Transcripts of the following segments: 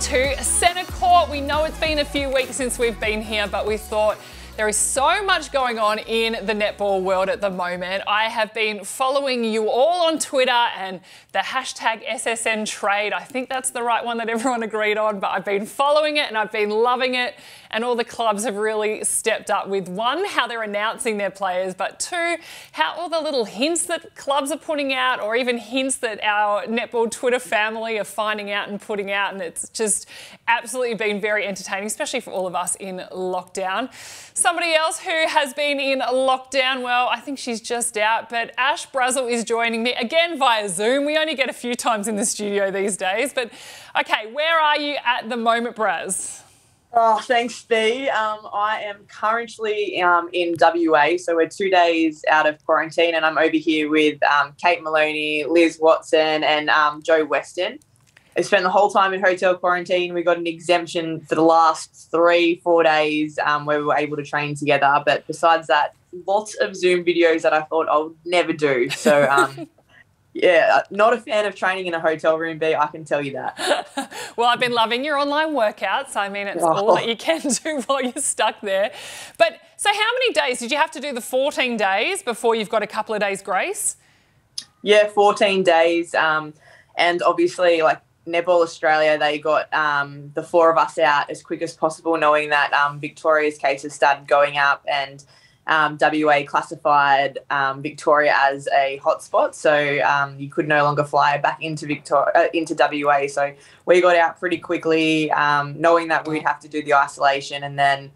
to Centre Court. We know it's been a few weeks since we've been here, but we thought there is so much going on in the netball world at the moment. I have been following you all on Twitter and the hashtag SSN trade. I think that's the right one that everyone agreed on, but I've been following it and I've been loving it. And all the clubs have really stepped up with, one, how they're announcing their players, but two, how all the little hints that clubs are putting out, or even hints that our netball Twitter family are finding out and putting out. And it's just absolutely been very entertaining, especially for all of us in lockdown. Somebody else who has been in lockdown, well, I think she's just out, but Ash Brazel is joining me again via Zoom. We only get a few times in the studio these days, but okay, where are you at the moment, Braz? Oh, thanks, Steve. I am currently in WA, so we're 2 days out of quarantine, and I'm over here with Kate Maloney, Liz Watson, and Joe Weston. I spent the whole time in hotel quarantine. We got an exemption for the last 3-4 days where we were able to train together. But besides that, lots of Zoom videos that I thought I would never do. So, yeah, not a fan of training in a hotel room, B, I can tell you that. Well, I've been loving your online workouts. I mean, it's all that you can do while you're stuck there. But so how many days? Did you have to do the 14 days before you've got a couple of days grace? Yeah, 14 days. And obviously, like, Netball Australia, they got the four of us out as quick as possible, knowing that Victoria's cases started going up and WA classified Victoria as a hotspot, so you could no longer fly back into WA. So we got out pretty quickly, knowing that we'd have to do the isolation, and then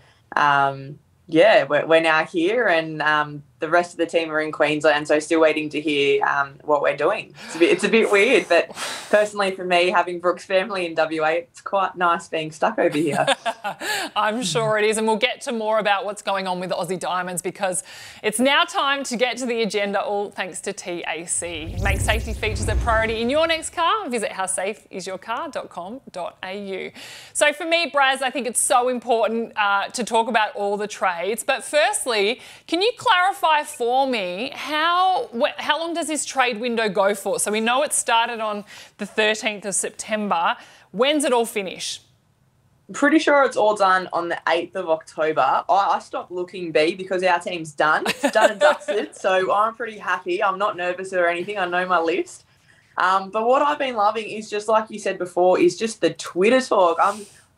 yeah, we're now here, and the rest of the team are in Queensland, so still waiting to hear what we're doing. It's a bit weird, but personally for me, having Brooke's family in WA, it's quite nice being stuck over here. I'm sure it is, and we'll get to more about what's going on with the Aussie Diamonds, because it's now time to get to the agenda, all thanks to TAC. Make safety features a priority in your next car. Visit howsafeisyourcar.com.au. So for me, Braz, I think it's so important to talk about all the trades. But firstly, can you clarify for me how long does this trade window go for? So we know it started on the 13th of September. When's it all finish? I'm pretty sure it's all done on the 8th of October. I stopped looking, B, because our team's done. It's done and dusted, so I'm pretty happy. I'm not nervous or anything. I know my list. But what I've been loving is, just like you said before, is just the Twitter talk.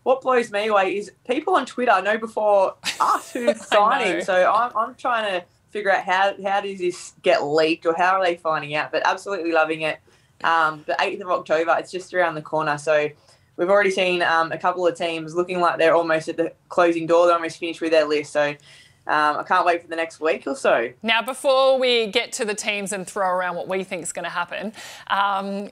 What blows me away is people on Twitter know before us who's signing. So I'm trying to figure out how does this get leaked, or how are they finding out, but absolutely loving it. The 8th of October, it's just around the corner. So we've already seen a couple of teams looking like they're almost at the closing door. They're almost finished with their list. So I can't wait for the next week or so. Now, before we get to the teams and throw around what we think is going to happen,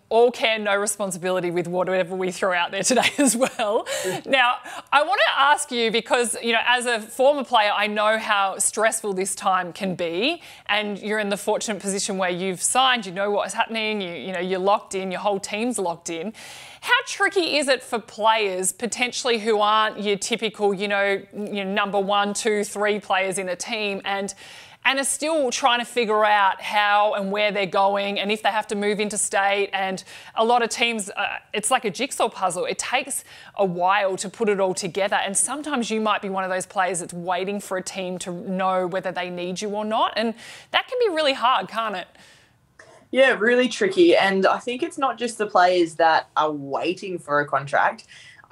all care, no responsibility with whatever we throw out there today as well. Now, I want to ask you, because, you know, as a former player, I know how stressful this time can be, and you're in the fortunate position where you've signed, you know what's happening, you know, you're locked in, your whole team's locked in. How tricky is it for players potentially who aren't your typical, you know, number 1, 2, 3 players in a team, and are still trying to figure out how and where they're going, and if they have to move interstate? And a lot of teams, it's like a jigsaw puzzle. It takes a while to put it all together, and sometimes you might be one of those players that's waiting for a team to know whether they need you or not, and that can be really hard, can't it? Yeah, really tricky. And I think it's not just the players that are waiting for a contract.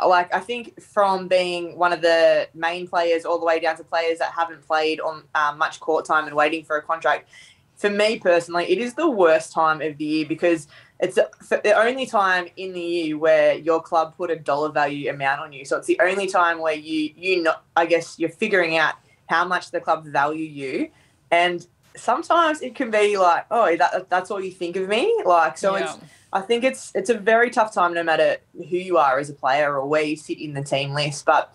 Like, I think from being one of the main players all the way down to players that haven't played on much court time and waiting for a contract, for me personally, it is the worst time of the year, because it's the only time in the year where your club put a dollar value amount on you. So it's the only time where you know, I guess you're figuring out how much the club value you. And sometimes it can be like, oh, that's all you think of me? Like, so yeah. I think it's a very tough time, no matter who you are as a player or where you sit in the team list. But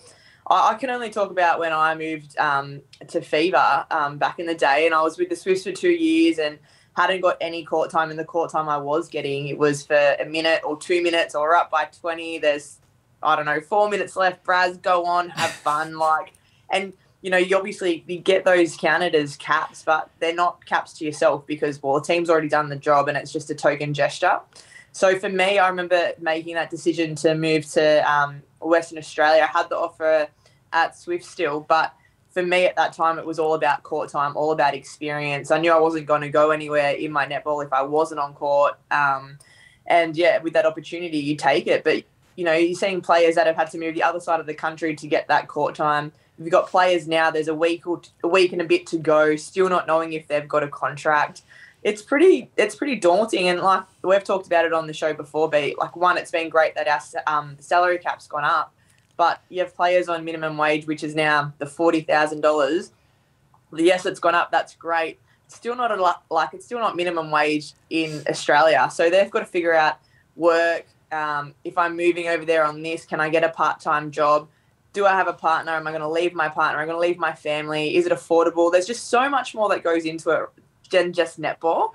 I can only talk about when I moved to Fever back in the day, and I was with the Swifts for 2 years and hadn't got any court time, and the court time I was getting, it was for a minute or 2 minutes, or up by 20. There's, I don't know, 4 minutes left. Braz, go on, have fun. Like, and you know, you obviously get those counted as caps, but they're not caps to yourself, because, well, the team's already done the job and it's just a token gesture. So for me, I remember making that decision to move to Western Australia. I had the offer at Swift still, but for me at that time, it was all about court time, all about experience. I knew I wasn't going to go anywhere in my netball if I wasn't on court. And yeah, with that opportunity, you take it. But, you know, you're seeing players that have had to move the other side of the country to get that court time. We've got players now, there's a week and a bit to go, still not knowing if they've got a contract. It's pretty daunting. And like we've talked about it on the show before, but like one, it's been great that our salary cap's gone up. But you have players on minimum wage, which is now the $40,000. Yes, it's gone up. That's great. It's still not it's still not minimum wage in Australia. So they've got to figure out work. If I'm moving over there on this, can I get a part-time job? Do I have a partner? Am I going to leave my partner? Am I going to leave my family? Is it affordable? There's just so much more that goes into it than just netball.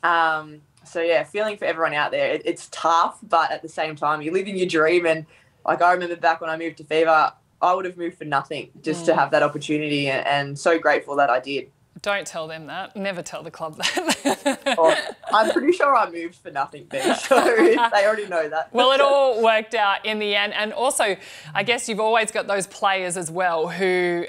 So yeah, feeling for everyone out there. It's tough, but at the same time, you're living your dream. And like I remember back when I moved to Fever, I would have moved for nothing just to have that opportunity, and so grateful that I did. Don't tell them that. Never tell the club that. I'm pretty sure I moved for nothing there, so they already know that. Well, it all worked out in the end. And also, I guess you've always got those players as well who,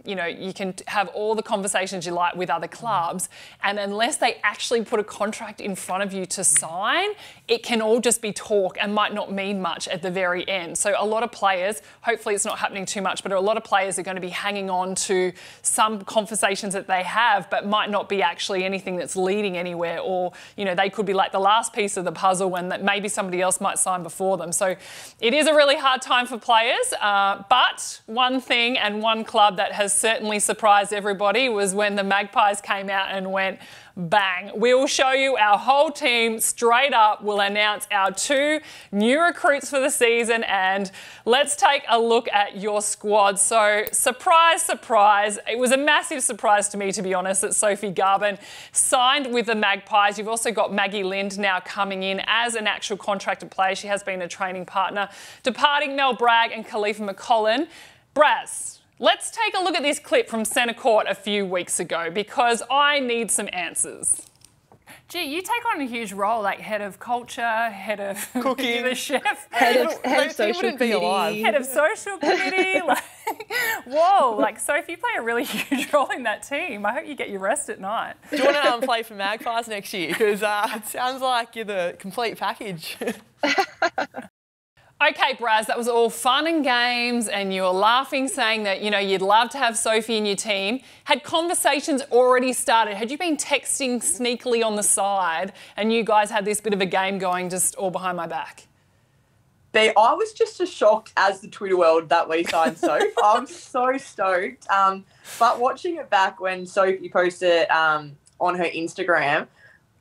you know, you can have all the conversations you like with other clubs, and unless they actually put a contract in front of you to sign, it can all just be talk and might not mean much at the very end. So a lot of players, hopefully it's not happening too much, but a lot of players are going to be hanging on to some conversations that they have, but might not be actually anything that's leading anywhere, or, you know, they could be like the last piece of the puzzle and that maybe somebody else might sign before them. So it is a really hard time for players, but one thing and one club that has certainly surprised everybody was when the Magpies came out and went, bang, we'll show you our whole team straight up. We'll announce our 2 new recruits for the season, and let's take a look at your squad. So surprise, surprise. It was a massive surprise to me, to be honest, that Sophie Garvin signed with the Magpies. You've also got Maggie Lind now coming in as an actual contracted player. She has been a training partner, departing Mel Bragg and Khalifa McCollin. Braz, let's take a look at this clip from Centre Court a few weeks ago, because I need some answers. Gee, you take on a huge role, like head of culture, head of cooking, the chef, head of social committee, head of social committee. Like, whoa! Like, Sophie, you play a really huge role in that team. I hope you get your rest at night. Do you want to play for Magpies next year? Because it sounds like you're the complete package. Okay, Braz, that was all fun and games, and you were laughing, saying that, you know, you'd love to have Sophie in your team. Had conversations already started? Had you been texting sneakily on the side and you guys had this bit of a game going just all behind my back? I was just as shocked as the Twitter world that we signed Soph. I'm so stoked. But watching it back when Sophie posted it on her Instagram,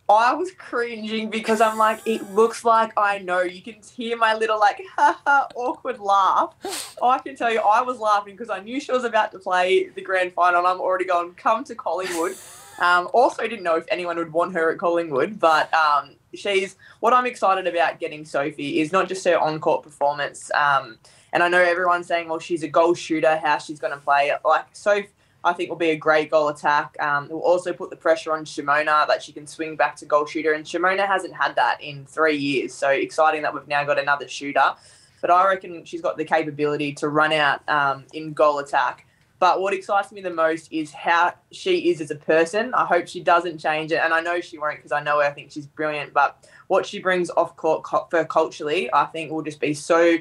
I was cringing because I'm like, it looks like I know. You can hear my little like, haha, awkward laugh. I can tell you I was laughing because I knew she was about to play the grand final, and I'm already going, come to Collingwood. Also didn't know if anyone would want her at Collingwood, but what I'm excited about getting Sophie is not just her on-court performance. And I know everyone's saying, well, she's a goal shooter, how she's going to play. Like, Sophie, I think will be a great goal attack. We'll also put the pressure on Shimona that she can swing back to goal shooter, and Shimona hasn't had that in 3 years. So exciting that we've now got another shooter. But I reckon she's got the capability to run out in goal attack. But what excites me the most is how she is as a person. I hope she doesn't change it, and I know she won't because I know her. I think she's brilliant. But what she brings off court for culturally, I think will just be so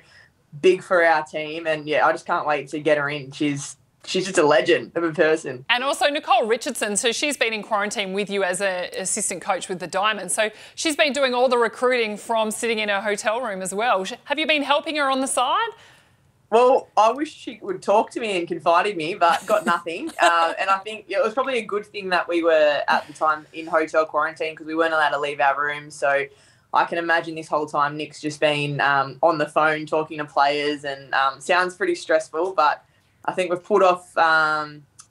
big for our team. And yeah, I just can't wait to get her in. She's just a legend of a person. And also Nicole Richardson, so she's been in quarantine with you as an assistant coach with the Diamonds. So she's been doing all the recruiting from sitting in her hotel room as well. Have you been helping her on the side? Well, I wish she would talk to me and confide in me, but got nothing. And I think it was probably a good thing that we were at the time in hotel quarantine because we weren't allowed to leave our room. So I can imagine this whole time Nick's just been on the phone talking to players, and sounds pretty stressful, but I think we've pulled off,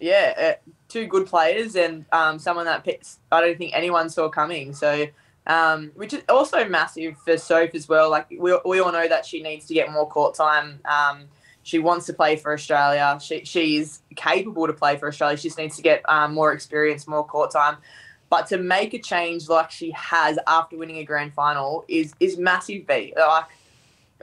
2 good players and someone that I don't think anyone saw coming. So, which is also massive for Soph as well. Like we all know that she needs to get more court time. She wants to play for Australia. She is capable to play for Australia. She just needs to get more experience, more court time. But to make a change like she has after winning a grand final is massive, B. Like,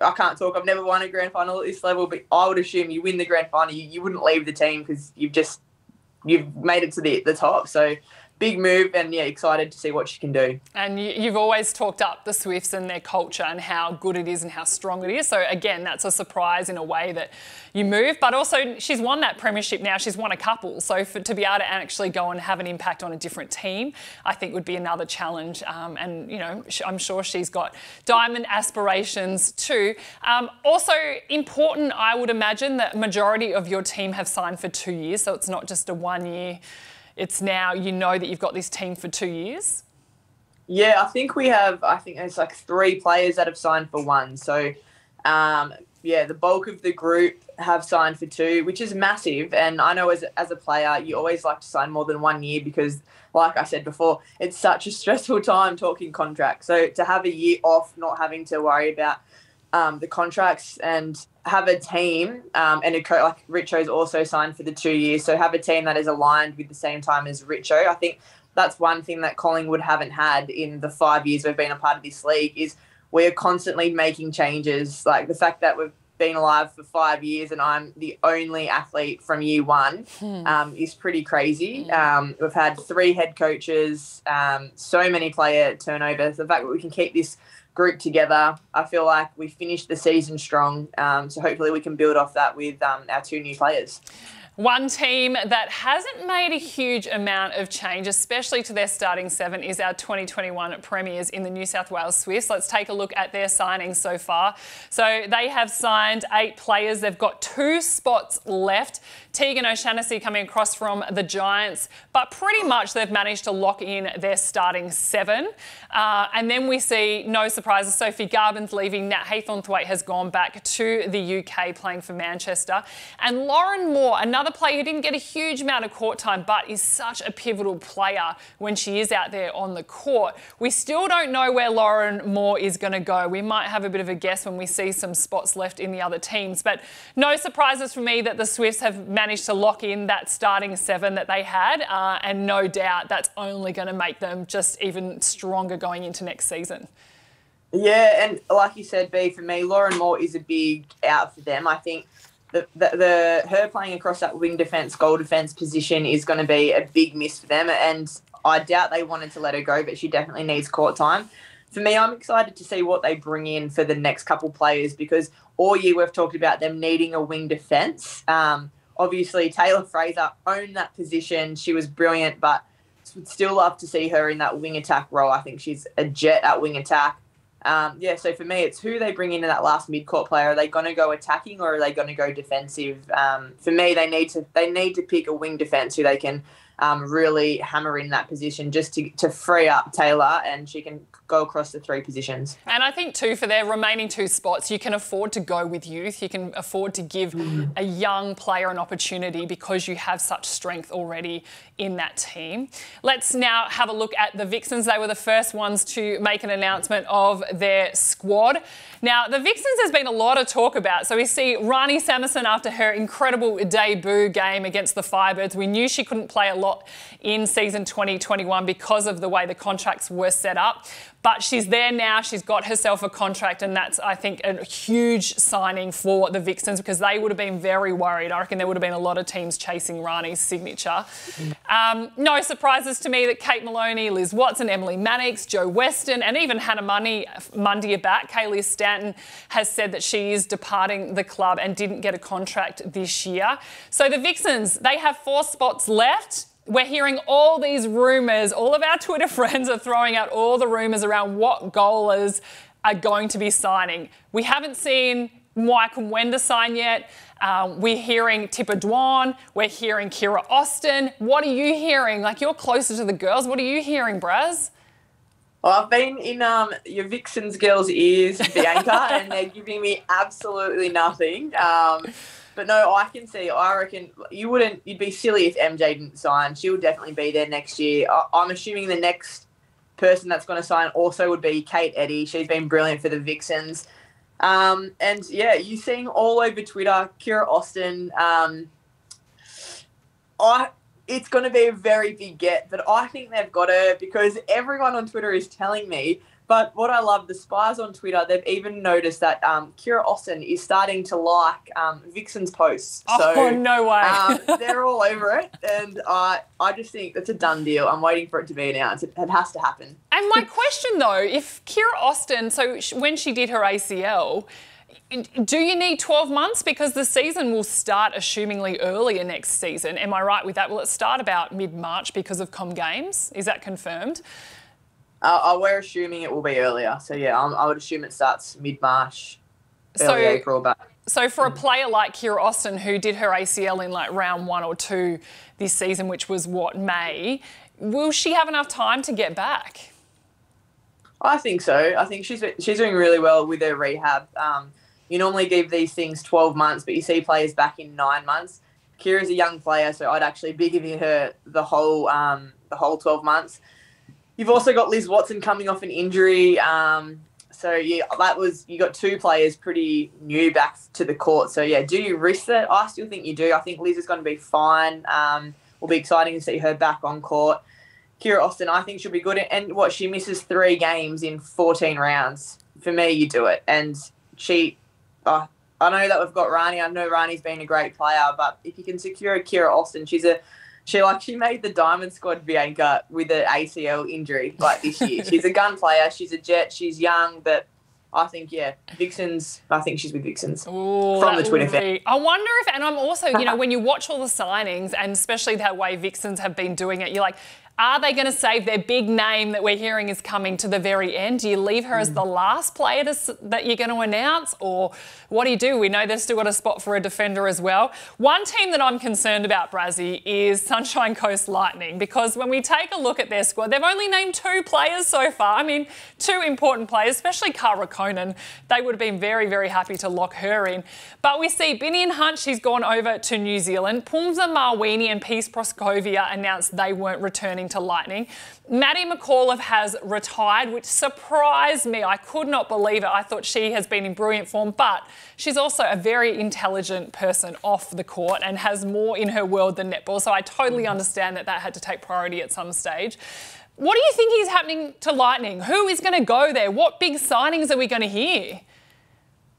I can't talk. I've never won a grand final at this level, but I would assume you win the grand final, you wouldn't leave the team because you've made it to the top. So big move, and yeah, excited to see what she can do. And you've always talked up the Swifts and their culture and how good it is and how strong it is. So again, that's a surprise in a way that you move. But also, she's won that premiership now. She's won a couple. So to be able to actually go and have an impact on a different team, I think would be another challenge. And you know, I'm sure she's got diamond aspirations too. Also important, I would imagine, that majority of your team have signed for 2 years. So it's not just a 1 year. It's now, you know, that you've got this team for 2 years? Yeah, I think it's like 3 players that have signed for 1. So, yeah, the bulk of the group have signed for 2, which is massive. And I know as a player, you always like to sign more than 1 year because, like I said before, it's such a stressful time talking contracts. So to have a year off, not having to worry about the contracts and have a team and a coach like Richo's also signed for the 2 years. So have a team that is aligned with the same time as Richo. I think that's one thing that Collingwood haven't had in the 5 years we've been a part of this league is we're constantly making changes. Like the fact that we've been alive for 5 years and I'm the only athlete from year 1 is pretty crazy. We've had 3 head coaches, so many player turnovers. The fact that we can keep this group together, I feel like we finished the season strong. So hopefully we can build off that with our 2 new players. One team that hasn't made a huge amount of change, especially to their starting 7, is our 2021 premiers in the New South Wales Swifts. Let's take a look at their signings so far. So they have signed 8 players. They've got 2 spots left. Tegan O'Shannessy coming across from the Giants, but pretty much they've managed to lock in their starting 7. And then we see, no surprises, Sophie Garbin's leaving. Nat Haythornthwaite has gone back to the UK playing for Manchester. And Lauren Moore, another player who didn't get a huge amount of court time, but is such a pivotal player when she is out there on the court. We still don't know where Lauren Moore is going to go. We might have a bit of a guess when we see some spots left in the other teams, but no surprises for me that the Swifts have managed to lock in that starting 7 that they had, and no doubt that's only going to make them just even stronger going into next season. Yeah, and like you said, B, for me, Lauren Moore is a big out for them. I think her playing across that wing defence, goal defence position is going to be a big miss for them, and I doubt they wanted to let her go, but she definitely needs court time. For me, I'm excited to see what they bring in for the next couple players because all year we've talked about them needing a wing defence. Obviously, Taylor Fraser owned that position. She was brilliant, but would still love to see her in that wing attack role. I think she's a jet at wing attack. Yeah, so for me, it's who they bring into that last mid-court player. Are they going to go attacking or are they going to go defensive? For me, they need to pick a wing defence who they can really hammer in that position just to free up Taylor and she can go across the 3 positions. And I think too, for their remaining 2 spots, you can afford to go with youth. You can afford to give a young player an opportunity because you have such strength already in that team. Let's now have a look at the Vixens. They were the first ones to make an announcement of their squad. Now, the Vixens has been a lot of talk about. So we see Rani Samuson after her incredible debut game against the Firebirds. We knew she couldn't play a lot in season 2021 because of the way the contracts were set up. But she's there now. She's got herself a contract, and that's, I think, a huge signing for the Vixens because they would have been very worried. I reckon there would have been a lot of teams chasing Rani's signature. No surprises to me that Kate Maloney, Liz Watson, Emily Mannix, Jo Weston, and even Hannah Mundy are back. Kaylee Stanton has said that she is departing the club and didn't get a contract this year. So the Vixens, they have 4 spots left. We're hearing all these rumours. All of our Twitter friends are throwing out all the rumours around what goalers are going to be signing. We haven't seen Michael Wender sign yet. We're hearing Tipper Dwan. We're hearing Kira Austin. What are you hearing? Like, you're closer to the girls. What are you hearing, Braz? Well, I've been in your Vixens girls' ears, Bianca, and they're giving me absolutely nothing. But no, I reckon you'd be silly if MJ didn't sign. She'll definitely be there next year. I'm assuming the next person that's going to sign also would be Kate Eddy. She's been brilliant for the Vixens. And yeah, you're seeing all over Twitter, Kira Austin. it's going to be a very big get, but I think they've got her because everyone on Twitter is telling me. But what I love, the spies on Twitter, they've even noticed that Kira Austin is starting to like VIXENS posts. Oh, no way. They're all over it, and I just think it's a done deal. I'm waiting for it to be announced. It has to happen. And my question, though, if Kira Austin, so when she did her ACL, do you need 12 months? Because the season will start assumingly earlier next season. Am I right with that? Will it start about mid-March because of Com Games? Is that confirmed? We're assuming it will be earlier. So, yeah, I would assume it starts mid-March, early April. But so for a player like Kira Austin, who did her ACL in like round 1 or 2 this season, which was, May, will she have enough time to get back? I think so. I think she's doing really well with her rehab. You normally give these things 12 months, but you see players back in 9 months. Kira's a young player, so I'd actually be giving her the whole 12 months. You've also got Liz Watson coming off an injury. So, yeah, you got 2 players pretty new back to the court. So, yeah, do you risk that? I still think you do. I think Liz is going to be fine. Will be exciting to see her back on court. Kira Austin, I think she'll be good. And she misses 3 games in 14 rounds. For me, you do it. And I know that we've got Rani. I know Rani's been a great player, but if you can secure Kira Austin, she made the Diamond Squad, Bianca, with an ACL injury this year. She's a gun player. She's a jet. She's young, but I think, VIXENS, I think she's with VIXENS. Ooh, from the Twitter feed. I wonder if, and I'm also, when you watch all the signings, and especially that way VIXENS have been doing it, you're like, are they going to save their big name that we're hearing is coming to the very end? Do you leave her as the last player that you're going to announce? Or what do you do? We know they've still got a spot for a defender as well. One team that I'm concerned about, Brazzy, is Sunshine Coast Lightning, because when we take a look at their squad, they've only named 2 players so far. I mean, 2 important players, especially Cara Conan. They would have been very, very happy to lock her in. But we see Binion Hunt, she's gone over to New Zealand. Pumza Marwini and Peace Proskovia announced they weren't returning to Lightning. Maddie McAuliffe has retired, which surprised me. I could not believe it. I thought she has been in brilliant form, but she's also a very intelligent person off the court and has more in her world than netball. So I totally understand that had to take priority at some stage. What do you think is happening to Lightning? Who is going to go there? What big signings are we going to hear?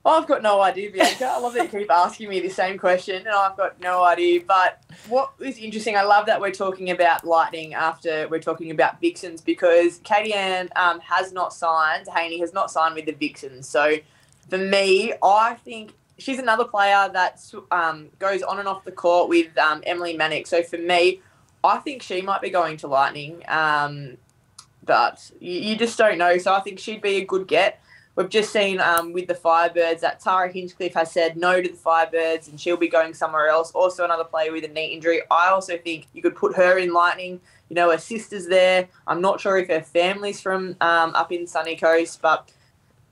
I've got no idea, Bianca. I love that you keep asking me the same question, and I've got no idea. But what is interesting, I love that we're talking about Lightning after we're talking about VIXENS, because Katie Ann Haney has not signed with the VIXENS. So for me, I think she's another player that goes on and off the court with Emily Manick. So for me, I think she might be going to Lightning, but you just don't know. So I think she'd be a good get. We've just seen with the Firebirds that Tara Hinchcliffe has said no to the Firebirds and she'll be going somewhere else. Also another player with a knee injury. I also think you could put her in Lightning. Her sister's there. I'm not sure if her family's from up in Sunny Coast, but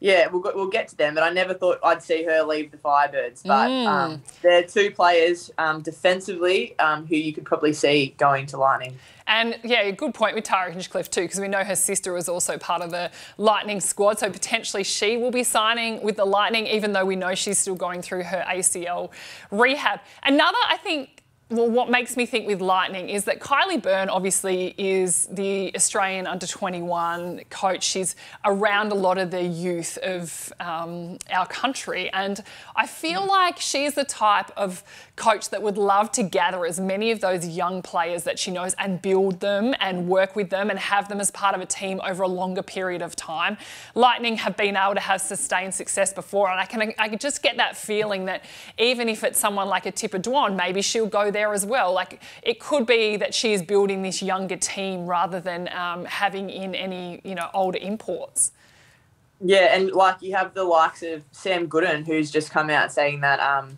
yeah, we'll get to them. But I never thought I'd see her leave the Firebirds. But they're 2 players defensively who you could probably see going to Lightning. And, yeah, good point with Tara Hinchcliffe too, because we know her sister was also part of the Lightning squad, so potentially she will be signing with the Lightning, even though we know she's still going through her ACL rehab. Another, I think, what makes me think with Lightning is that Kylie Byrne obviously is the Australian under-21 coach. She's around a lot of the youth of our country, and I feel like she's the type of coach that would love to gather as many of those young players that she knows and build them and work with them and have them as part of a team over a longer period of time. Lightning have been able to have sustained success before, and I can just get that feeling that even if it's someone like a Tipper Dwan, maybe she'll go there as well. Like, it could be that she is building this younger team rather than having in any, older imports. Yeah, and you have the likes of Sam Gooden, who's just come out saying that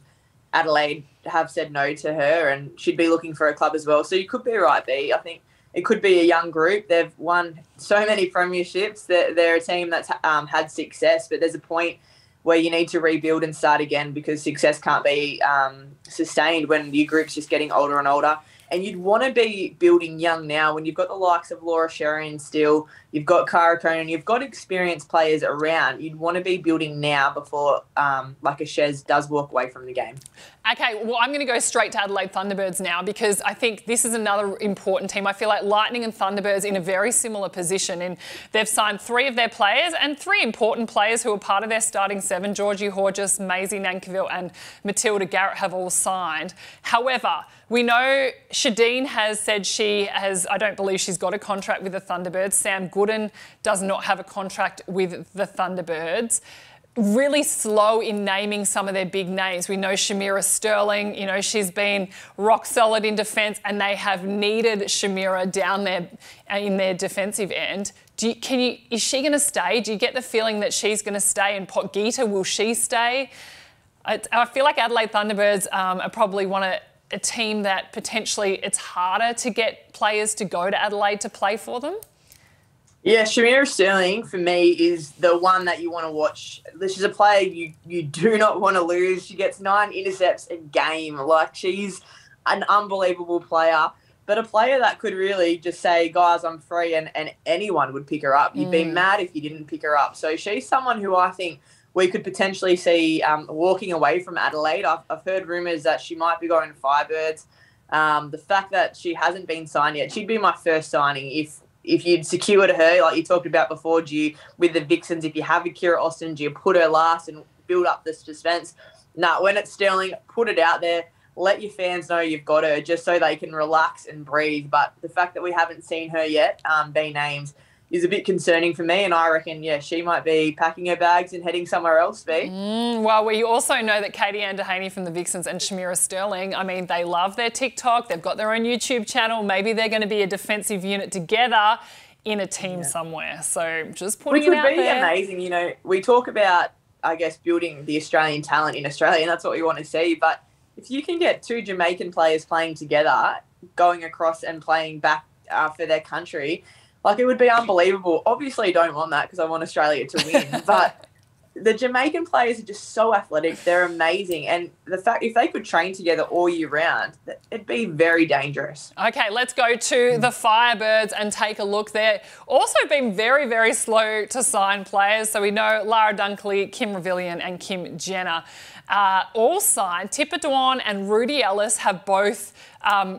Adelaide have said no to her and she'd be looking for a club as well. So you could be right, B. I think it could be a young group. They've won so many premierships. They're a team that's had success, but there's a point where you need to rebuild and start again because success can't be sustained when your group's just getting older and older. And you'd want to be building young now when you've got the likes of Laura Sheridan still, you've got Cara Conan, you've got experienced players around. You'd want to be building now before like a Shez does walk away from the game. Okay, well, I'm going to go straight to Adelaide Thunderbirds now because I think this is another important team. I feel like Lightning and Thunderbirds in a very similar position, and they've signed 3 of their players and 3 important players who are part of their starting 7. Georgie Horgis, Maisie Nankerville and Matilda Garrett have all signed. However, we know Shadeen has said I don't believe she's got a contract with the Thunderbirds. Sam Gooden does not have a contract with the Thunderbirds. Really slow in naming some of their big names. We know Shamira Sterling, you know, she's been rock solid in defence and they have needed Shamira down there in their defensive end. Is she going to stay? Do you get the feeling that she's going to stay? And Potgieter, will she stay? I feel like Adelaide Thunderbirds are probably a team that potentially it's harder to get players to go to Adelaide to play for them. Yeah, Shamira Sterling, for me, is the one that you want to watch. This is a player you do not want to lose. She gets 9 intercepts a game. Like, she's an unbelievable player, but a player that could really just say, guys, I'm free, and anyone would pick her up. You'd be mad if you didn't pick her up. So she's someone who I think we could potentially see walking away from Adelaide. I've heard rumours that she might be going to Firebirds. The fact that she hasn't been signed yet, she'd be my first signing if you'd secured her, like you talked about before, with the Vixens, if you have a Kira Austin, do you put her last and build up this suspense? No, when it's Sterling, put it out there. Let your fans know you've got her just so they can relax and breathe. But the fact that we haven't seen her yet be named is a bit concerning for me, and I reckon, yeah, she might be packing her bags and heading somewhere else, B. Well, we also know that Katie Ann Dehaney from the Vixens and Shamira Sterling, I mean, they love their TikTok, they've got their own YouTube channel, maybe they're going to be a defensive unit together in a team somewhere. So just putting it out there. Which would be amazing. You know, we talk about, I guess, building the Australian talent in Australia, and that's what we want to see. But if you can get 2 Jamaican players playing together, going across and playing back for their country, like, it would be unbelievable. Obviously, I don't want that because I want Australia to win. But the Jamaican players are just so athletic. They're amazing. And the fact, if they could train together all year round, it'd be very dangerous. Okay, let's go to the Firebirds and take a look. They're also been very, very slow to sign players. So we know Lara Dunkley, Kim Revillion and Kim Jenner all signed. Tipper Dwan and Rudy Ellis have both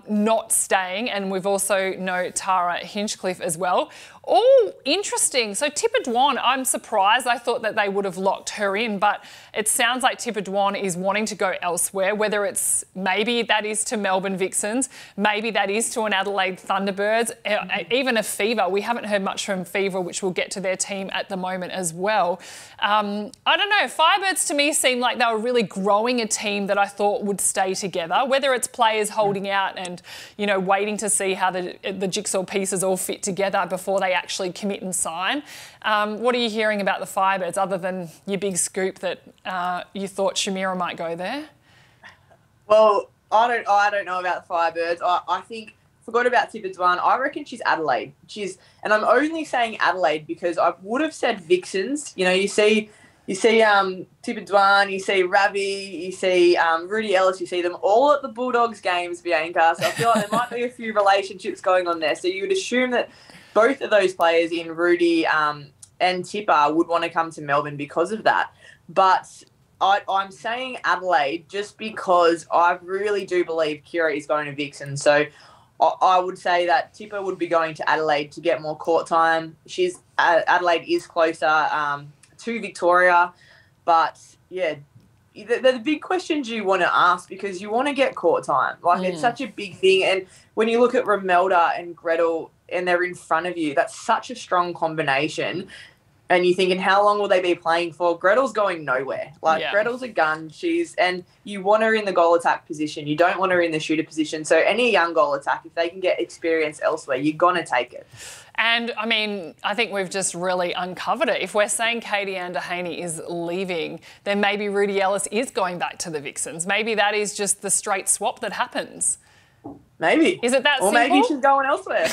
not staying, and we've also know Tara Hinchcliffe as well. All interesting. So Tipper Dwan, I'm surprised. I thought that they would have locked her in, but it sounds like Tipper Dwan is wanting to go elsewhere, whether it's maybe that is to Melbourne Vixens, maybe that is to an Adelaide Thunderbirds, even a Fever. We haven't heard much from Fever, which we'll get to their team at the moment as well. I don't know. Firebirds to me seemed like they were really growing a team that I thought would stay together, whether it's players holding out and, you know, waiting to see how the jigsaw pieces all fit together before they actually commit and sign. What are you hearing about the Firebirds other than your big scoop that you thought Shamira might go there? Well, I don't know about the Firebirds. I think, forgot about Tipper Dwan. I reckon she's Adelaide. And I'm only saying Adelaide because I would have said Vixens. You know, you see Tipper Dwan, you see Ravi, you see Rudy Ellis, you see them all at the Bulldogs games, Bianca. So I feel like there might be a few relationships going on there. So you would assume that both of those players in Rudy and Tipper would want to come to Melbourne because of that. But I'm saying Adelaide just because I really do believe Kira is going to Vixen. So I would say that Tipper would be going to Adelaide to get more court time. Adelaide is closer to Victoria. But, yeah, the big questions you want to ask because you want to get court time. Like, it's such a big thing. And when you look at Romelda and Gretel and they're in front of you, that's such a strong combination. And you're thinking, how long will they be playing for? Gretel's going nowhere. Gretel's a gun. And you want her in the goal attack position. You don't want her in the shooter position. So any young goal attack, if they can get experience elsewhere, you're going to take it. And, I mean, I think we've just really uncovered it. If we're saying Katie Ann Dehaney is leaving, then maybe Rudy Ellis is going back to the Vixens. Maybe that is just the straight swap that happens. Maybe. Is it that simple? Or maybe she's going elsewhere.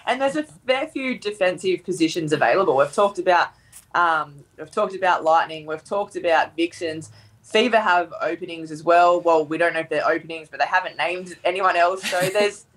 There's a fair few defensive positions available. We've talked about Lightning. We've talked about Vixens. Fever have openings as well. Well, we don't know if they're openings, but they haven't named anyone else. So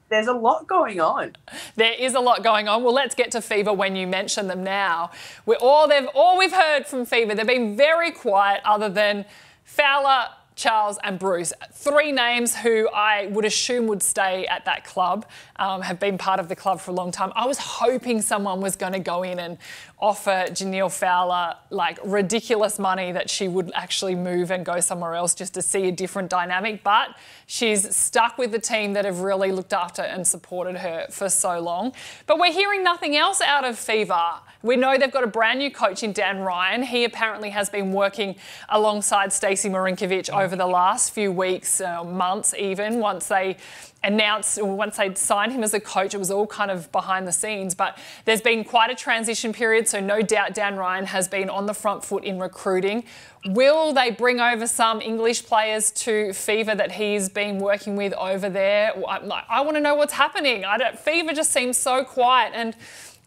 there's a lot going on. There is a lot going on. Well, let's get to Fever when you mention them now. All we've heard from Fever, they've been very quiet other than Fowler, Charles and Bruce. 3 names who I would assume would stay at that club, have been part of the club for a long time. I was hoping someone was going to go in and offer Janelle Fowler like ridiculous money that she would actually move and go somewhere else just to see a different dynamic, but she's stuck with the team that have really looked after and supported her for so long. But we're hearing nothing else out of Fever. We know they've got a brand new coach in Dan Ryan. He apparently has been working alongside Stacey Marinkovic over the last few weeks, months even, once they signed him as a coach. It was all kind of behind the scenes, but there's been quite a transition period, so no doubt Dan Ryan has been on the front foot in recruiting. Will they bring over some English players to Fever that he's been working with over there? I want to know what's happening. Fever just seems so quiet, and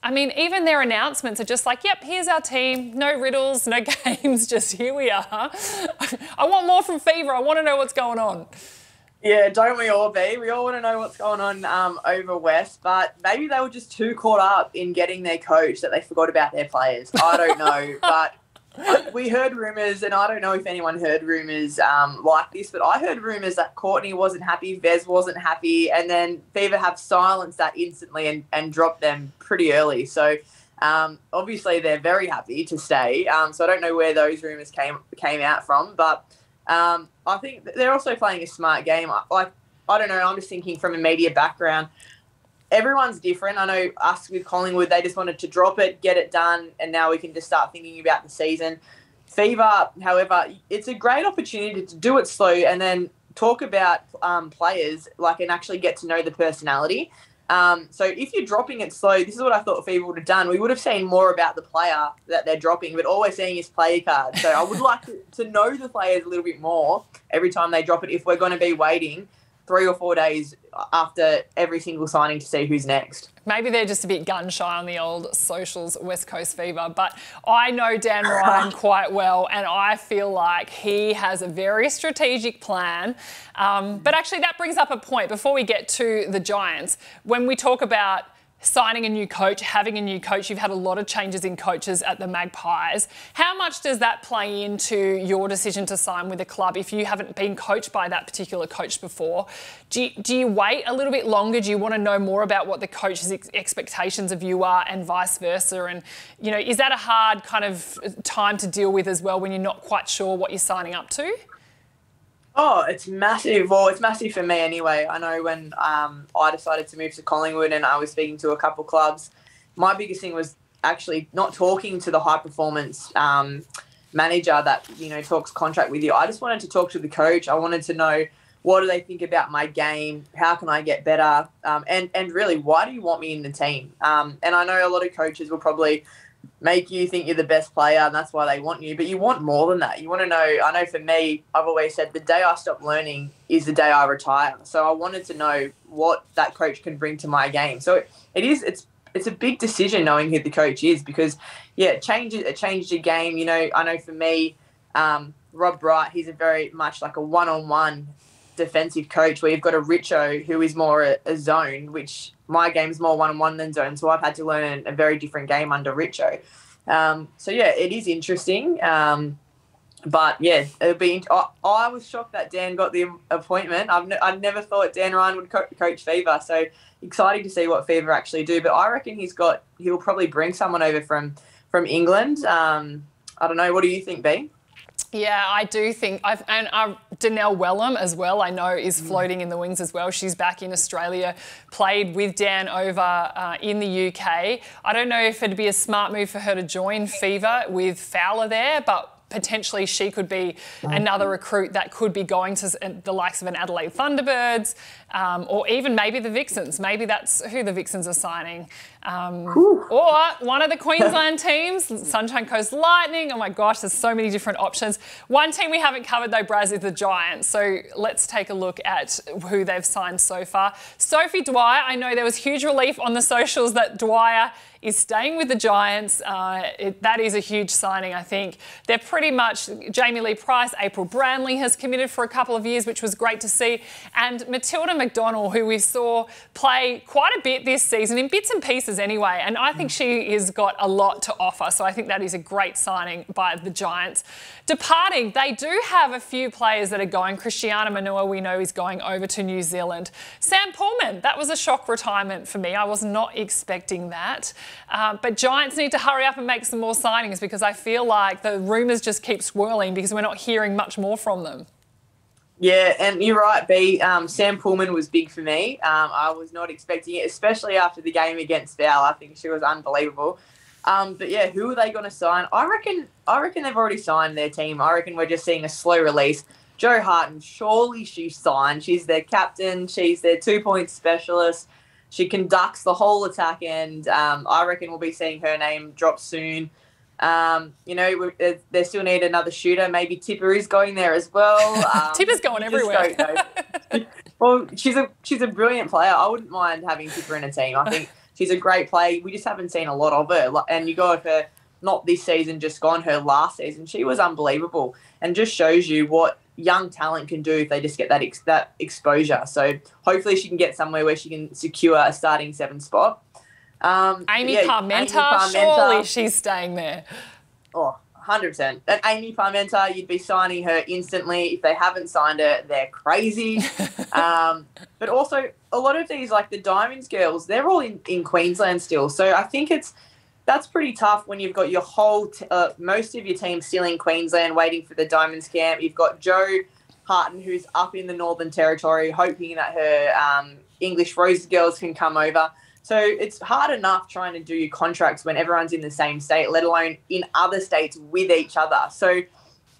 I mean, even their announcements are just like, yep, here's our team, no riddles, no games, just here we are. I want more from Fever. I want to know what's going on. Yeah, don't we all be? We all want to know what's going on over West, but maybe they were just too caught up in getting their coach that they forgot about their players. I don't know, but we heard rumours, and I don't know if anyone heard rumours like this, but I heard rumours that Courtney wasn't happy, Vez wasn't happy, and then Fever have silenced that instantly and dropped them pretty early. So obviously they're very happy to stay. So I don't know where those rumours came out from, but I think they're also playing a smart game. I don't know, I'm just thinking from a media background. Everyone's different. I know us with Collingwood, they just wanted to drop it, get it done, and now we can just start thinking about the season. Fever, however, it's a great opportunity to do it slow and then talk about players and actually get to know the personality. So if you're dropping it slow, this is what I thought Fever would have done. We would have seen more about the player that they're dropping, but all we're seeing is player cards. So I would like to know the players a little bit more every time they drop it if we're going to be waiting 3 or 4 days after every single signing to see who's next. Maybe they're just a bit gun-shy on the old socials, West Coast Fever, but I know Dan Ryan quite well, and I feel like he has a very strategic plan. But actually that brings up a point before we get to the Giants. When we talk about signing a new coach, having a new coach, you've had a lot of changes in coaches at the Magpies. How much does that play into your decision to sign with a club if you haven't been coached by that particular coach before? Do you wait a little bit longer? Do you want to know more about what the coach's expectations of you are and vice versa? And, you know, is that a hard kind of time to deal with as well when you're not quite sure what you're signing up to? Oh, it's massive. Well, it's massive for me anyway. I know when I decided to move to Collingwood and I was speaking to a couple clubs, my biggest thing was actually not talking to the high-performance manager that, you know, talks contract with you. I just wanted to talk to the coach. I wanted to know, what do they think about my game? How can I get better? And really, why do you want me in the team? And I know a lot of coaches will probably make you think you're the best player and that's why they want you, but you want more than that. You want to know, I know for me, I've always said the day I stop learning is the day I retire. So I wanted to know what that coach can bring to my game. So it's a big decision knowing who the coach is because, yeah, it changed your game. You know, I know for me, Rob Bright, he's a very much like a one-on-one defensive coach where you've got a Richo who is more a zone, which my game's more one-on-one than zone. So I've had to learn a very different game under Richo. So, yeah, it is interesting. But, yeah, it'll be. I was shocked that Dan got the appointment. I've never thought Dan Ryan would coach Fever. So exciting to see what Fever actually do. But I reckon he'll probably bring someone over from England. I don't know. What do you think, B? Yeah, I do think, Danelle Wellham as well, I know is floating in the wings as well. She's back in Australia, played with Dan over in the UK. I don't know if it'd be a smart move for her to join Fever with Fowler there, but potentially she could be another recruit that could be going to the likes of an Adelaide Thunderbirds or even maybe the VIXENS. Maybe that's who the VIXENS are signing. Or one of the Queensland teams, Sunshine Coast Lightning. Oh my gosh, there's so many different options. One team we haven't covered though, Braz, is the Giants. So let's take a look at who they've signed so far. Sophie Dwyer, I know there was huge relief on the socials that Dwyer is staying with the Giants. That is a huge signing, I think. They're pretty much Jamie Lee Price, April Branley has committed for a couple of years, which was great to see. And Matilda McDonald, who we saw play quite a bit this season, in bits and pieces anyway. And I think she has got a lot to offer. So I think that is a great signing by the Giants. Departing, they do have a few players that are going. Christiana Manua, we know, is going over to New Zealand. Sam Pullman, that was a shock retirement for me. I was not expecting that. But Giants need to hurry up and make some more signings, because I feel like the rumours just keep swirling because we're not hearing much more from them. Yeah, and you're right, B. Sam Pullman was big for me. I was not expecting it, especially after the game against Val. I think she was unbelievable. But yeah, who are they going to sign? I reckon they've already signed their team. I reckon we're just seeing a slow release. Jo Harton, surely she's signed. She's their captain. She's their 2-point specialist. She conducts the whole attack end. I reckon we'll be seeing her name drop soon. They still need another shooter. Maybe Tipper is going there as well. Tipper's going everywhere. Well, she's a brilliant player. I wouldn't mind having Tipper in a team. I think she's a great player. We just haven't seen a lot of her. And you got her, not this season, just gone, her last season. She was unbelievable, and just shows you what young talent can do if they just get that exposure. So hopefully she can get somewhere where she can secure a starting 7 spot. Amy Parmenter, surely she's staying there. Oh, 100%. And Amy Parmenter, you'd be signing her instantly. If they haven't signed her, they're crazy. But also, a lot of these, like the Diamonds girls, they're all in Queensland still. So I think that's pretty tough when you've got your whole most of your team still in Queensland waiting for the Diamonds camp. You've got Jo Harton, who's up in the Northern Territory, hoping that her English Roses girls can come over. So it's hard enough trying to do your contracts when everyone's in the same state, let alone in other states with each other. So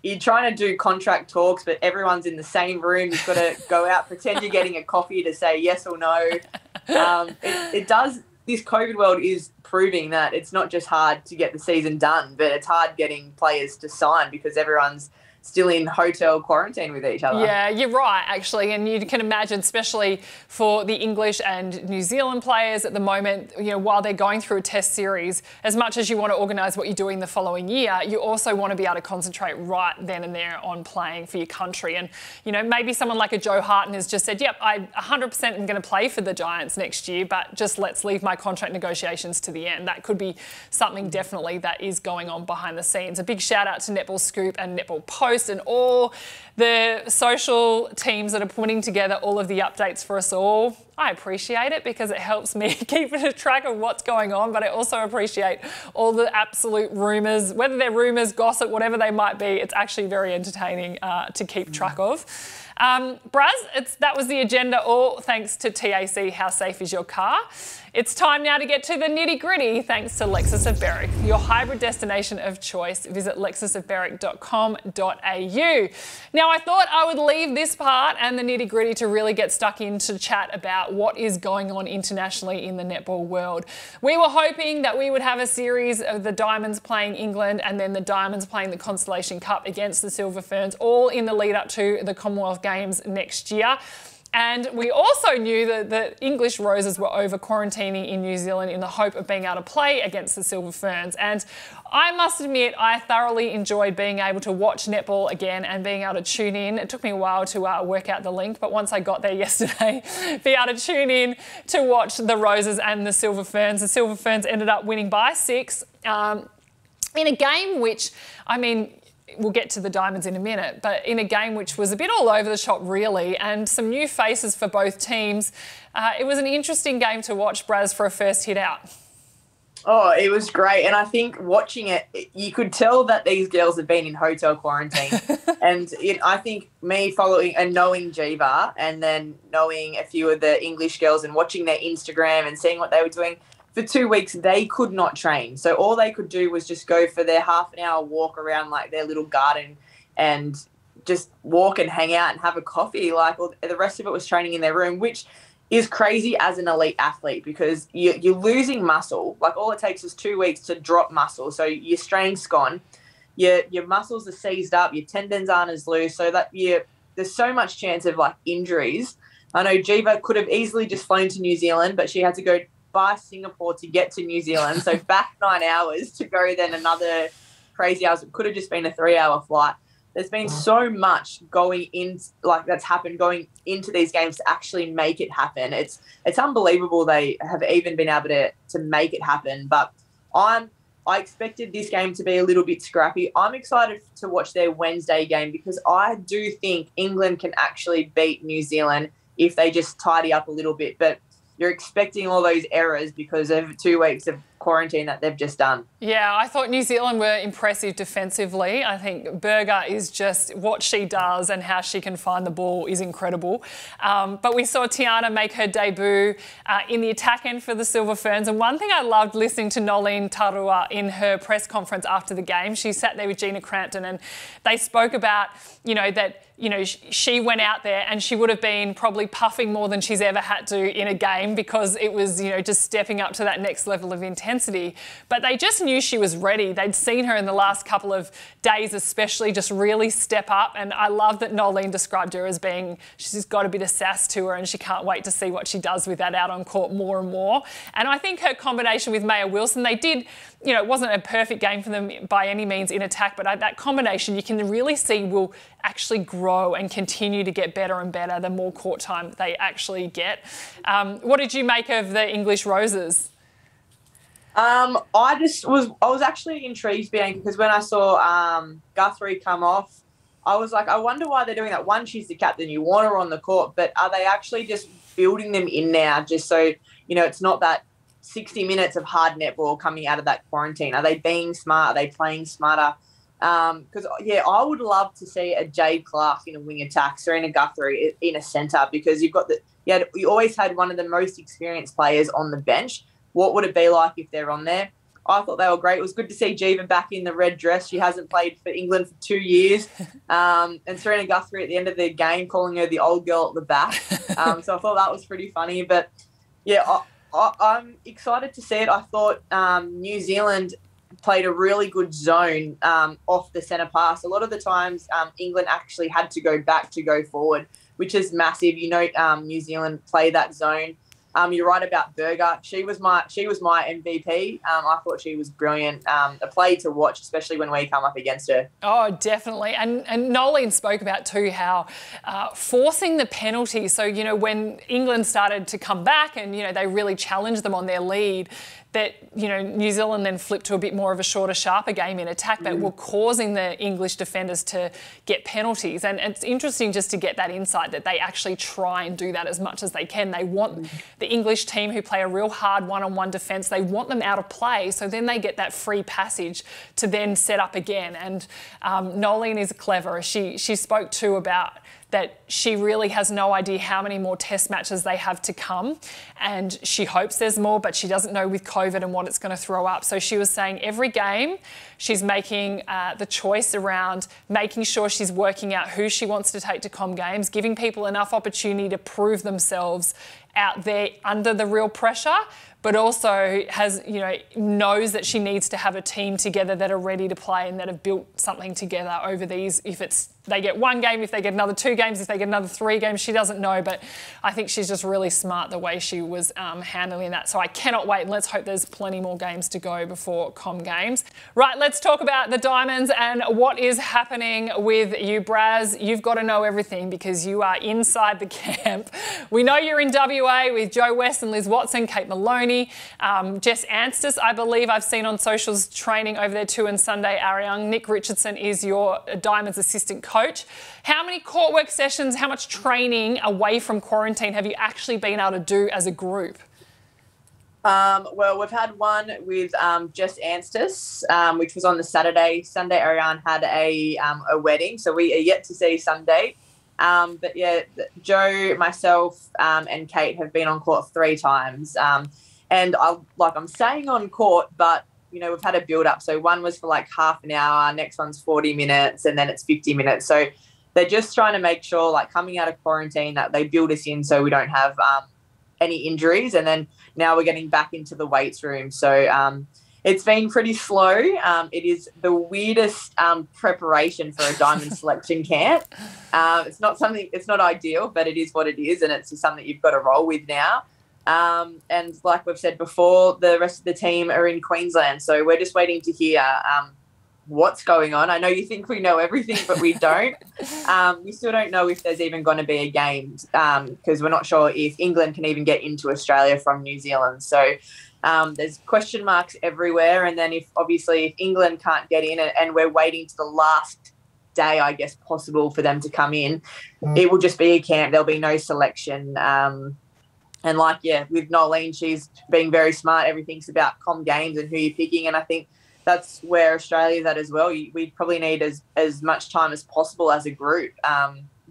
you're trying to do contract talks, but everyone's in the same room. You've got to go out, pretend you're getting a coffee to say yes or no. It does. This COVID world is proving that it's not just hard to get the season done, but it's hard getting players to sign because everyone's still in hotel quarantine with each other. Yeah, you're right, actually. And you can imagine, especially for the English and New Zealand players at the moment, while they're going through a test series, as much as you want to organise what you're doing the following year, you also want to be able to concentrate right then and there on playing for your country. And, maybe someone like a Jo Harton has just said, yep, I 100% am going to play for the Giants next year, but just let's leave my contract negotiations to the end. That could be something definitely that is going on behind the scenes. A big shout out to Netball Scoop and Netball Post and all the social teams that are putting together all of the updates for us all. I appreciate it because it helps me keep a track of what's going on, but I also appreciate all the absolute rumours, whether they're rumours, gossip, whatever they might be. It's actually very entertaining to keep track of. Braz, that was the agenda, all thanks to TAC. How safe is your car? It's time now to get to the nitty-gritty, thanks to Lexus of Berwick, your hybrid destination of choice. Visit lexusofberwick.com.au. Now, I thought I would leave this part and the nitty-gritty to really get stuck into chat about what is going on internationally in the netball world. We were hoping that we would have a series of the Diamonds playing England and then the Diamonds playing the Constellation Cup against the Silver Ferns, all in the lead up to the Commonwealth Games next year. And we also knew that the English Roses were over quarantining in New Zealand in the hope of being able to play against the Silver Ferns. And I must admit, I thoroughly enjoyed being able to watch netball again and being able to tune in. It took me a while to work out the link, but once I got there yesterday, be able to tune in to watch the Roses and the Silver Ferns. The Silver Ferns ended up winning by 6 in a game which, we'll get to the Diamonds in a minute, but in a game which was a bit all over the shop, really, and some new faces for both teams. It was an interesting game to watch, Braz, for a first hit out. Oh, it was great. And I think watching it, you could tell that these girls have been in hotel quarantine. And I think me following and knowing Jiva and then knowing a few of the English girls and watching their Instagram and seeing what they were doing, for 2 weeks, they could not train. So all they could do was just go for their half an hour walk around like their little garden and just walk and hang out and have a coffee. The rest of it was training in their room, which is crazy as an elite athlete because you're losing muscle. All it takes is 2 weeks to drop muscle. So your strength's gone, your muscles are seized up, your tendons aren't as loose. So that there's so much chance of injuries. I know Jiva could have easily just flown to New Zealand, but she had to go by Singapore to get to New Zealand, so back 9 hours to go then another crazy hours. It could have just been a 3-hour flight. There's been so much that's happened going into these games to actually make it happen. It's unbelievable they have even been able to make it happen. But I expected this game to be a little bit scrappy. I'm excited to watch their Wednesday game because I do think England can actually beat New Zealand if they just tidy up a little bit. But you're expecting all those errors because of 2 weeks of quarantine that they've just done. Yeah, I thought New Zealand were impressive defensively. I think Berger is just what she does and how she can find the ball is incredible. But we saw Tiana make her debut in the attack end for the Silver Ferns. And one thing I loved listening to Nolene Tarua in her press conference after the game, she sat there with Gina Crampton and they spoke about, that she went out there and she would have been probably puffing more than she's ever had to in a game because it was, just stepping up to that next level of intensity. But they just knew she was ready. They'd seen her in the last couple of days especially just really step up. And I love that Nolene described her as she's got a bit of sass to her and she can't wait to see what she does with that out on court more and more. And I think her combination with Maya Wilson, they did, it wasn't a perfect game for them by any means in attack, but that combination you can really see will actually grow and continue to get better and better the more court time they actually get. What did you make of the English Roses? I was actually intrigued, Bianca, because when I saw Guthrie come off, I was like, I wonder why they're doing that. One, she's the captain, you want her on the court, but are they actually just building them in now just so, it's not that 60 minutes of hard netball coming out of that quarantine? Are they being smart? Are they playing smarter? Because, I would love to see a Jade Clark in a wing attack, Serena Guthrie in a centre, because you always had one of the most experienced players on the bench. What would it be like if they're on there? I thought they were great. It was good to see Jiva back in the red dress. She hasn't played for England for 2 years. And Serena Guthrie at the end of the game calling her the old girl at the back. So I thought that was pretty funny. But, I'm excited to see it. I thought New Zealand played a really good zone off the centre pass. A lot of the times England actually had to go back to go forward, which is massive. New Zealand play that zone. You're right about Berger. She was my MVP. I thought she was brilliant. A play to watch, especially when we come up against her. Oh, definitely. And Nolene spoke about too how forcing the penalty. So, when England started to come back and, they really challenged them on their lead, that, New Zealand then flipped to a bit more of a shorter, sharper game in attack that were causing the English defenders to get penalties. And it's interesting just to get that insight that they actually try and do that as much as they can. They want the English team who play a real hard one-on-one defence, they want them out of play so then they get that free passage to then set up again. And Nolene is clever. She spoke too about that she really has no idea how many more test matches they have to come and she hopes there's more, but she doesn't know with COVID and what it's going to throw up. So she was saying every game she's making the choice around making sure she's working out who she wants to take to Com Games, giving people enough opportunity to prove themselves out there under the real pressure, but also has, knows that she needs to have a team together that are ready to play and that have built something together over these. If they get one game, if they get another 2 games, if they get another 3 games, she doesn't know. But I think she's just really smart the way she was handling that. So I cannot wait. And let's hope there's plenty more games to go before Com Games. Right, let's talk about the Diamonds and what is happening with you, Braz. You've got to know everything because you are inside the camp. We know you're in WA with Joe West and Liz Watson, Kate Maloney, Jess Anstis, I believe I've seen on socials training over there too, and Sunday Ariang. Nick Richardson is your Diamonds assistant coach. How many court work sessions, how much training away from quarantine have you actually been able to do as a group? Well, we've had one with Jess Anstis, which was on the Saturday. Sunday Ariane had a wedding, so we are yet to see Sunday. But yeah, Joe, myself, and Kate have been on court 3 times. And I'm saying on court, but we've had a build up. So one was for like half an hour, next one's 40 minutes, and then it's 50 minutes. So they're just trying to make sure, like coming out of quarantine, that they build us in so we don't have any injuries. And then now we're getting back into the weights room. So it's been pretty slow. It is the weirdest preparation for a diamond selection camp. It's not ideal, but it is what it is, and it's just something you've got to roll with now. And like we've said before, the rest of the team are in Queensland, so we're just waiting to hear what's going on. I know you think we know everything, but we don't. We still don't know if there's even going to be a game because we're not sure if England can even get into Australia from New Zealand. So there's question marks everywhere. And then if England can't get in and we're waiting to the last day, I guess, possible for them to come in, it will just be a camp. There'll be no selection. And with Nolene, she's being very smart. Everything's about comm games and who you're picking. And I think that's where Australia's at as well. We probably need as much time as possible as a group.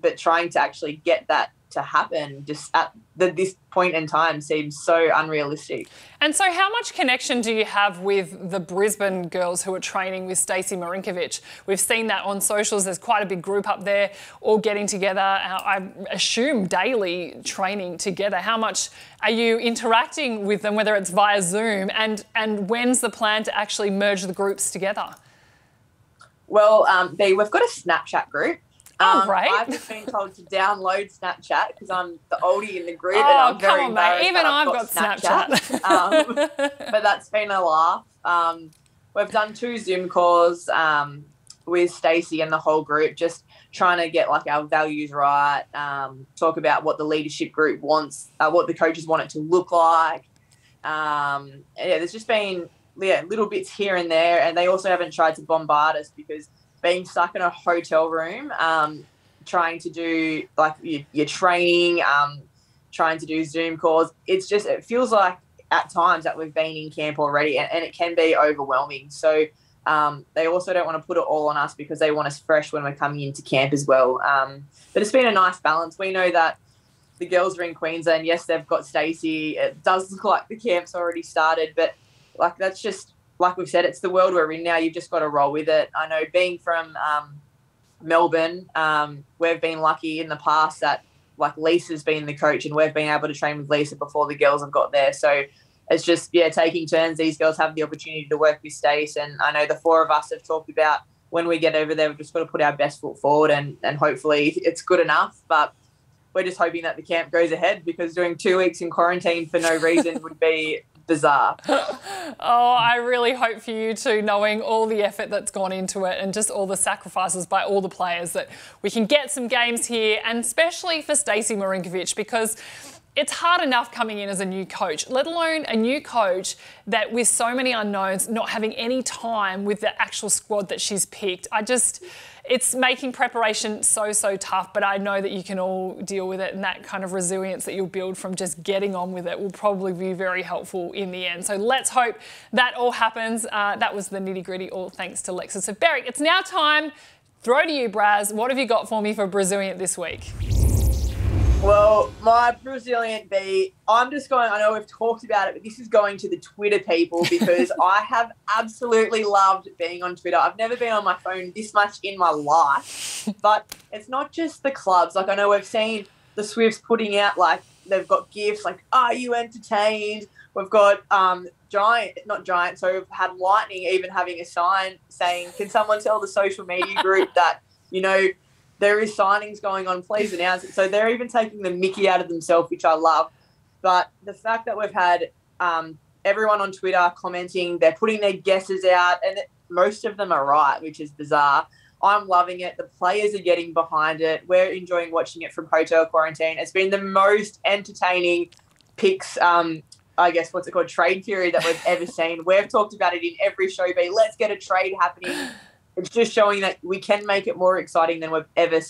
But trying to actually get that to happen just at this point in time seems so unrealistic. And so how much connection do you have with the Brisbane girls who are training with Stacey Marinkovic? We've seen that on socials. There's quite a big group up there all getting together. I assume daily training together. How much are you interacting with them, whether it's via Zoom? And when's the plan to actually merge the groups together? Well, we've got a Snapchat group. Right. I've just been told to download Snapchat because I'm the oldie in the group. Oh, and I'm come very on, mate. Even I've got Snapchat. But that's been a laugh. We've done 2 Zoom calls with Stacey and the whole group, just trying to get our values right, talk about what the leadership group wants, what the coaches want it to look like. There's just been little bits here and there, and they also haven't tried to bombard us because being stuck in a hotel room, trying to do your training, trying to do Zoom calls, it feels like at times that we've been in camp already and it can be overwhelming. So they also don't want to put it all on us because they want us fresh when we're coming into camp as well. But it's been a nice balance. We know that the girls are in Queensland. Yes, they've got Stacey. It does look like the camp's already started, but that's just, like we've said, it's the world we're in now. You've just got to roll with it. I know being from Melbourne, we've been lucky in the past that Lisa's been the coach and we've been able to train with Lisa before the girls have got there. So it's just, taking turns. These girls have the opportunity to work with Stace, and I know the 4 of us have talked about when we get over there, we've just got to put our best foot forward and hopefully it's good enough. But we're just hoping that the camp goes ahead because doing 2 weeks in quarantine for no reason would be bizarre. Oh, I really hope for you too, knowing all the effort that's gone into it and just all the sacrifices by all the players, that we can get some games here, and especially for Stacey Marinkovic, because it's hard enough coming in as a new coach, let alone a new coach that with so many unknowns, not having any time with the actual squad that she's picked. It's making preparation so tough, but I know that you can all deal with it, and that kind of resilience that you'll build from just getting on with it will probably be very helpful in the end. So let's hope that all happens. That was the nitty-gritty, all thanks to Lexa. So Berrick, it's now time. Throw to you, Braz. What have you got for me for Brazilian this week? Well, my Brazilian B, I know we've talked about it, but this is going to the Twitter people because I have absolutely loved being on Twitter. I've never been on my phone this much in my life, but it's not just the clubs. I know we've seen the Swifts putting out, they've got gifts, are you entertained? We've got so we've had Lightning even having a sign saying, can someone tell the social media group that, there is signings going on, please announce it. So they're even taking the mickey out of themselves, which I love. But the fact that we've had everyone on Twitter commenting, they're putting their guesses out, and most of them are right, which is bizarre. I'm loving it. The players are getting behind it. We're enjoying watching it from hotel quarantine. It's been the most entertaining picks, trade period that we've ever seen. We've talked about it in every show, let's get a trade happening. It's just showing that we can make it more exciting than we've ever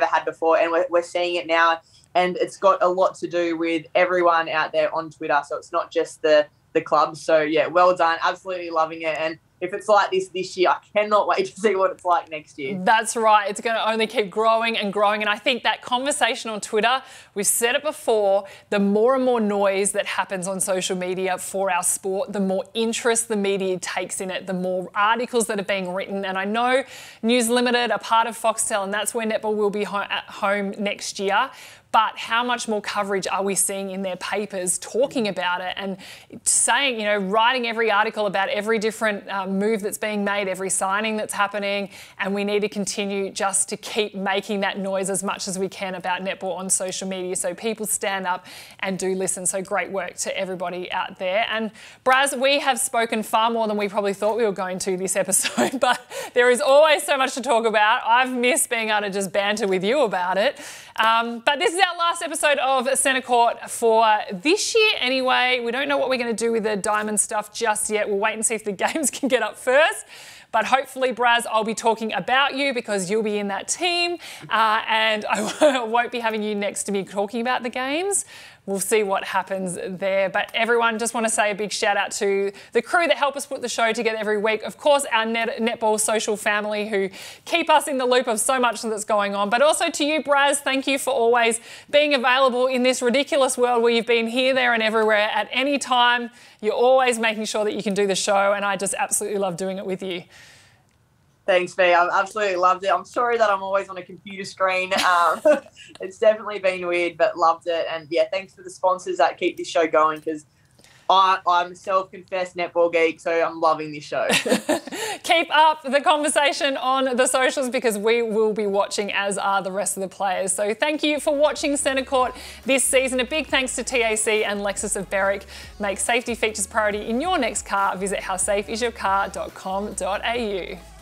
had before, and we're seeing it now. And it's got a lot to do with everyone out there on Twitter, so it's not just the clubs. So well done, absolutely loving it. And if it's like this year, I cannot wait to see what it's like next year. That's right. It's going to only keep growing and growing. And I think that conversation on Twitter, we've said it before, the more and more noise that happens on social media for our sport, the more interest the media takes in it, the more articles that are being written. And I know News Limited are part of Foxtel, and that's where Netball will be at home next year. But how much more coverage are we seeing in their papers talking about it and saying, writing every article about every different move that's being made, every signing that's happening, and we need to continue just to keep making that noise as much as we can about netball on social media so people stand up and do listen. So great work to everybody out there. And Braz, we have spoken far more than we probably thought we were going to this episode, but there is always so much to talk about. I've missed being able to just banter with you about it. But this is our last episode of Centre Court for this year anyway. We don't know what we're going to do with the diamond stuff just yet. We'll wait and see if the games can get up first. But hopefully, Braz, I'll be talking about you because you'll be in that team and I won't be having you next to me talking about the games. We'll see what happens there. But everyone, just want to say a big shout out to the crew that help us put the show together every week. Of course, our Netball social family who keep us in the loop of so much that's going on. But also to you, Braz, thank you for always being available in this ridiculous world where you've been here, there and everywhere at any time. You're always making sure that you can do the show, and I just absolutely love doing it with you. Thanks, V. I've absolutely loved it. I'm sorry that I'm always on a computer screen. It's definitely been weird, but loved it. And yeah, thanks for the sponsors that keep this show going because I'm a self-confessed netball geek, so I'm loving this show. Keep up the conversation on the socials because we will be watching, as are the rest of the players. So thank you for watching Centre Court this season. A big thanks to TAC and Lexus of Berwick. Make safety features priority in your next car. Visit howsafeisyourcar.com.au.